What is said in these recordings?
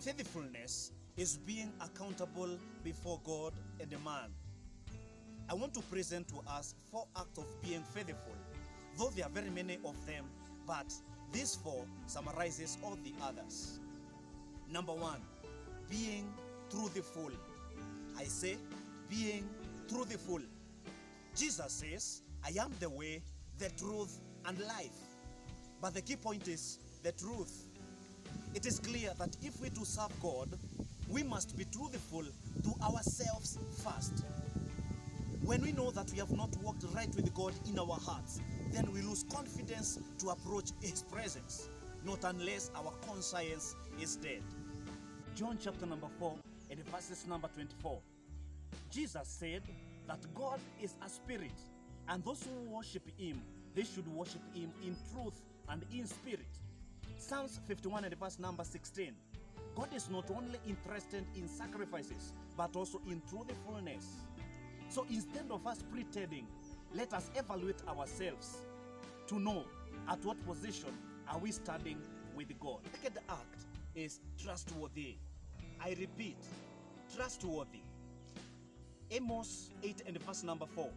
Faithfulness is being accountable before God and man. I want to present to us 4 acts of being faithful, though there are very many of them, but these 4 summarizes all the others. Number 1, being truthful. I say, being truthful. Jesus says, I am the way, the truth, and life. But the key point is the truth. It is clear that if we to serve God, we must be truthful to ourselves first. When we know that we have not walked right with God in our hearts, then we lose confidence to approach His presence, not unless our conscience is dead. John chapter number 4 and verses number 24. Jesus said that God is a spirit, and those who worship Him, they should worship Him in truth and in spirit. Psalms 51 and verse number 16. God is not only interested in sacrifices, but also in truthfulness. So instead of us pretending, let us evaluate ourselves to know at what position are we standing with God. The second act is trustworthy. I repeat, trustworthy. Amos 8 and verse number 4.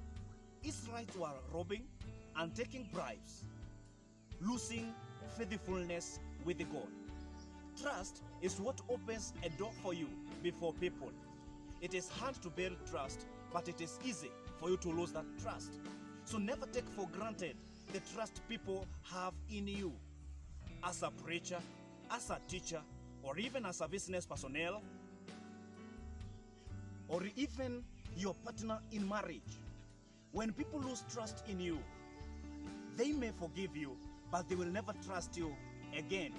Israelites were robbing and taking bribes, losing faithfulness with God. Trust is what opens a door for you before people. It is hard to build trust, but it is easy for you to lose that trust. So never take for granted the trust people have in you. As a preacher, as a teacher, or even as a business personnel, or even your partner in marriage. When people lose trust in you, they may forgive you, but they will never trust you again.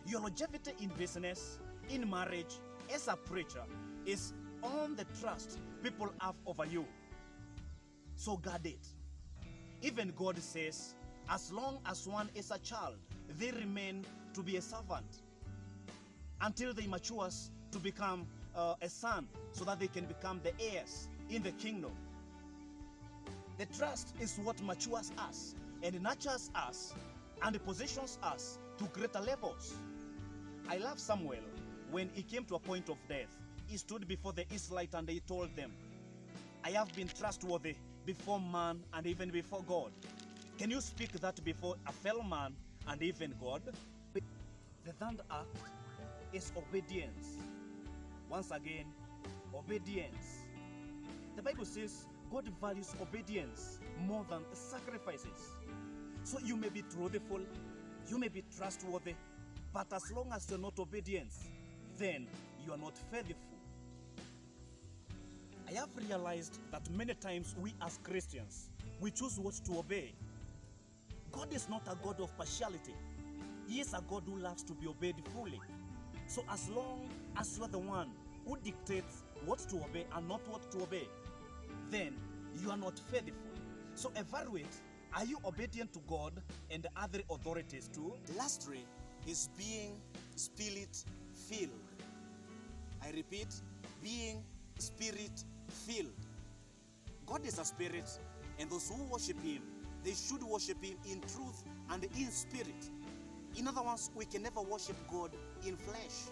Your longevity in business, in marriage, as a preacher, is on the trust people have over you. So guard it. Even God says, as long as one is a child, they remain to be a servant until they matures to become a son, so that they can become the heirs in the kingdom. The trust is what matures us and nurtures us and positions us to greater levels. I love Samuel. When he came to a point of death, he stood before the Israelites and he told them, I have been trustworthy before man and even before God. Can you speak that before a fellow man and even God? The third act is obedience. Once again, obedience. The Bible says God values obedience more than sacrifices. So you may be truthful, you may be trustworthy, but as long as you're not obedient, then you are not faithful. I have realized that many times we as Christians, we choose what to obey. God is not a God of partiality. He is a God who loves to be obeyed fully. So as long as you are the one who dictates what to obey and not what to obey, then you are not faithful. So evaluate, are you obedient to God and the other authorities too? Lastly is being spirit-filled. I repeat, being spirit-filled. God is a spirit, and those who worship Him, they should worship Him in truth and in spirit. In other words, we can never worship God in flesh.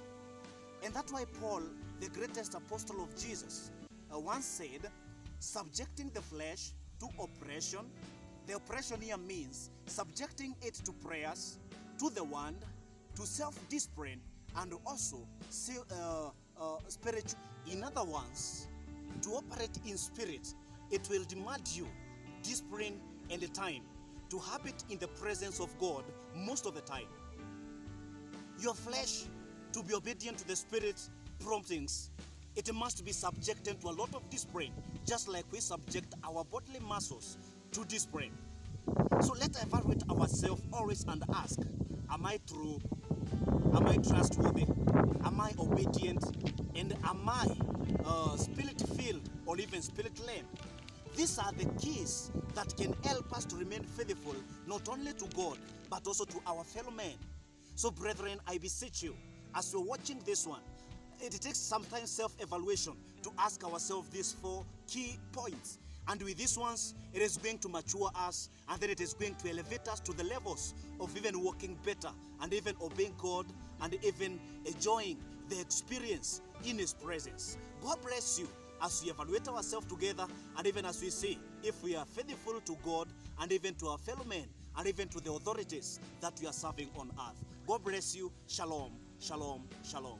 And that's why Paul, the greatest apostle of Jesus, once said, subjecting the flesh to oppression. The oppression here means subjecting it to prayers, to the word, to self-discipline, and also spiritual. In other words, to operate in spirit, it will demand you discipline and time to habit in the presence of God most of the time. Your flesh, to be obedient to the Spirit's promptings, it must be subjected to a lot of discipline, just like we subject our bodily muscles to discipline. So let's evaluate ourselves always and ask, am I true? Am I trustworthy? Am I obedient? And am I spirit-filled or even spirit-led? These are the keys that can help us to remain faithful, not only to God, but also to our fellow men. So brethren, I beseech you, as you're watching this one, it takes sometimes self-evaluation to ask ourselves these 4 key points. And with these ones, it is going to mature us, and then it is going to elevate us to the levels of even walking better and even obeying God and even enjoying the experience in His presence. God bless you as we evaluate ourselves together, and even as we see if we are faithful to God and even to our fellow men and even to the authorities that we are serving on earth. God bless you. Shalom, shalom, shalom.